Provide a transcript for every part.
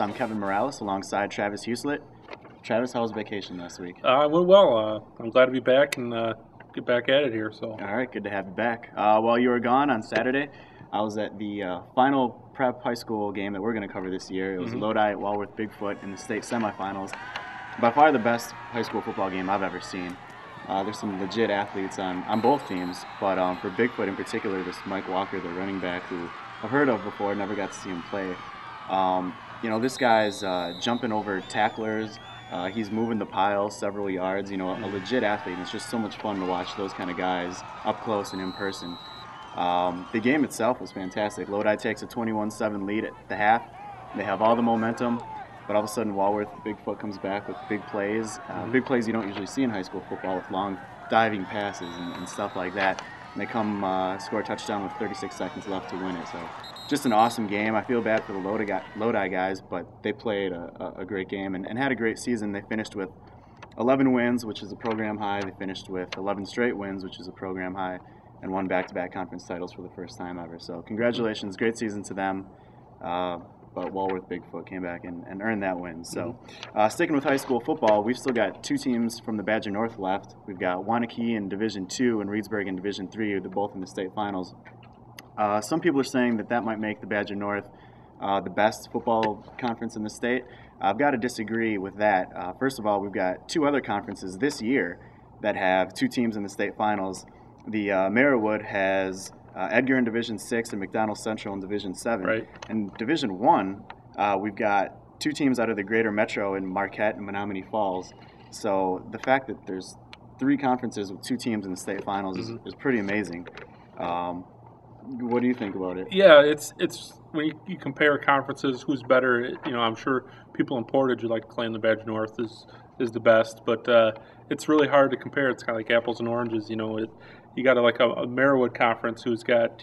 I'm Kevin Morales alongside Travis Huslett. Travis, how was vacation last week? Went well. I'm glad to be back and get back at it here. So. All right, good to have you back. While you were gone on Saturday, I was at the final prep high school game that we're going to cover this year. It was Lodi at Walworth Bigfoot in the state semifinals. By far the best high school football game I've ever seen. There's some legit athletes on both teams, but for Bigfoot in particular, this Mike Walker, the running back, who I've heard of before, never got to see him play. This guy's jumping over tacklers. He's moving the pile several yards. A legit athlete. And it's just so much fun to watch those kind of guys up close and in person. The game itself was fantastic. Lodi takes a 21-7 lead at the half. They have all the momentum, but all of a sudden Walworth Bigfoot comes back with big plays. Big plays you don't usually see in high school football, with long diving passes and stuff like that. And they come score a touchdown with 36 seconds left to win it. So just an awesome game. I feel bad for the Lodi guys, but they played a great game and had a great season. They finished with 11 wins, which is a program high. They finished with 11 straight wins, which is a program high, and won back-to-back conference titles for the first time ever. So congratulations, great season to them. But Walworth Bigfoot came back and earned that win. So sticking with high school football, we've still got two teams from the Badger North left. We've got Waunakee in Division II and Reedsburg in Division III. They're both in the state finals. Some people are saying that might make the Badger North the best football conference in the state. I've got to disagree with that. First of all, we've got two other conferences this year that have two teams in the state finals. The Marywood has Edgar in Division 6 and McDonald Central in Division 7. Right. In Division 1, we've got two teams out of the greater metro in Marquette and Menominee Falls. So the fact that there's three conferences with two teams in the state finals is pretty amazing. What do you think about it? Yeah, it's when you compare conferences, who's better? I'm sure people in Portage would like to claim the Badger North is the best, but it's really hard to compare. It's kind of like apples and oranges. You got a Marywood conference who's got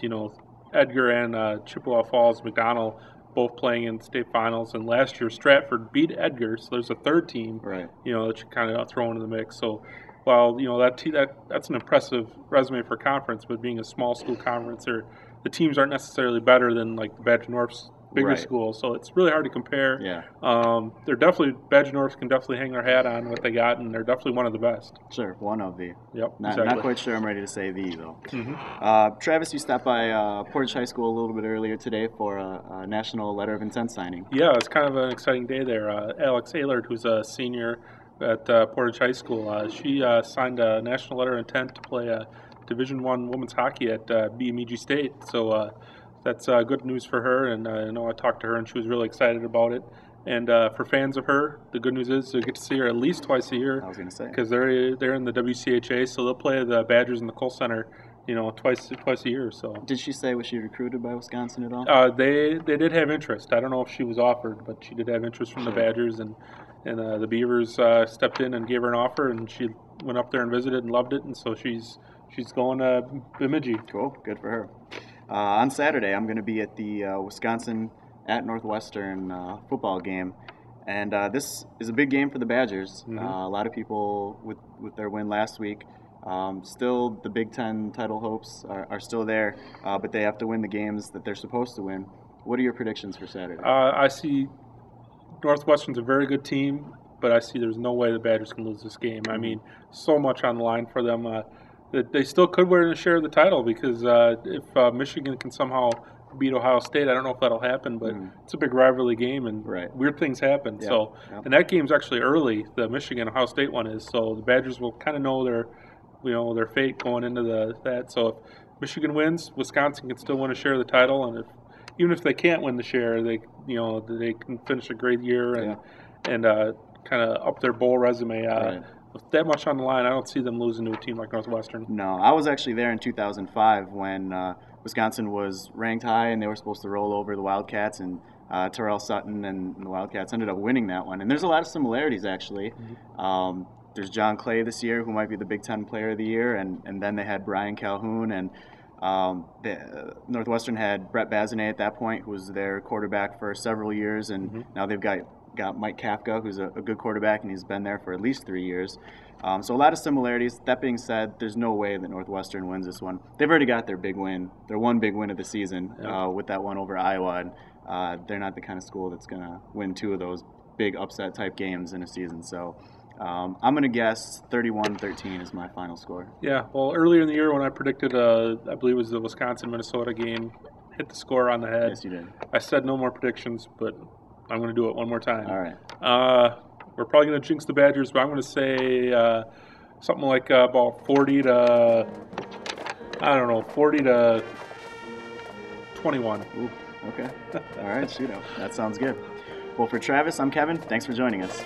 Edgar and Chippewa Falls, McDonald both playing in state finals, and last year Stratford beat Edgar, so there's a third team. Right. That you kind of throw into the mix. So while that's an impressive resume for conference, but being a small school conference, the teams aren't necessarily better than like the Badger North's bigger school, so it's really hard to compare. Yeah. Badger North can definitely hang their hat on what they got, and they're definitely one of the best. Sure, one of the. Yep. Not quite sure I'm ready to say the though. Travis, you stopped by Portage High School a little bit earlier today for a national letter of intent signing. Yeah, it's kind of an exciting day there. Alex Ehlert, who's a senior at Portage High School, she signed a national letter of intent to play Division I women's hockey at Bemidji State. So that's good news for her, and I know I talked to her, and she was really excited about it. And for fans of her, the good news is they get to see her at least twice a year. I was going to say, because they're in the WCHA, so they'll play the Badgers in the Cole Center, twice a year. So did she say, was she recruited by Wisconsin at all? They did have interest. I don't know if she was offered, but she did have interest from the Badgers, and the Beavers stepped in and gave her an offer, and she went up there and visited and loved it, and so she's going to Bemidji. Cool, good for her. On Saturday, I'm going to be at the Wisconsin at Northwestern football game, and this is a big game for the Badgers. A lot of people with their win last week, still the Big Ten title hopes are still there, but they have to win the games that they're supposed to win. What are your predictions for Saturday? I see Northwestern's a very good team, but I see there's no way the Badgers can lose this game. I mean, so much on the line for them. That they still could win and share the title, because if Michigan can somehow beat Ohio State, I don't know if that'll happen, but it's a big rivalry game, and weird things happen. Yeah. So, and that game's actually early. The Michigan-Ohio State one is, so the Badgers will kind of know their fate going into that. So if Michigan wins, Wisconsin can still win a share of the title, and even if they can't win the share, they can finish a great year and kind of up their bowl resume. With that much on the line, I don't see them losing to a team like Northwestern. No, I was actually there in 2005 when Wisconsin was ranked high and they were supposed to roll over the Wildcats, and Terrell Sutton and the Wildcats ended up winning that one. And there's a lot of similarities, actually. There's John Clay this year, who might be the Big Ten Player of the Year, and then they had Brian Calhoun, and Northwestern had Brett Bazinet at that point, who was their quarterback for several years, and now they've got Mike Kafka, who's a good quarterback, and he's been there for at least 3 years. So a lot of similarities. That being said, there's no way that Northwestern wins this one. They've already got their big win, their one big win of the season with that one over Iowa. And they're not the kind of school that's going to win 2 of those big upset type games in a season. So I'm going to guess 31-13 is my final score. Yeah, well, earlier in the year when I predicted, I believe it was the Wisconsin-Minnesota game, hit the score on the head. Yes, you did. I said no more predictions, but I'm going to do it one more time. All right. We're probably going to jinx the Badgers, but I'm going to say something like about 40 to 21. Ooh, okay. All right, shootout. That sounds good. Well, for Travis, I'm Kevin. Thanks for joining us.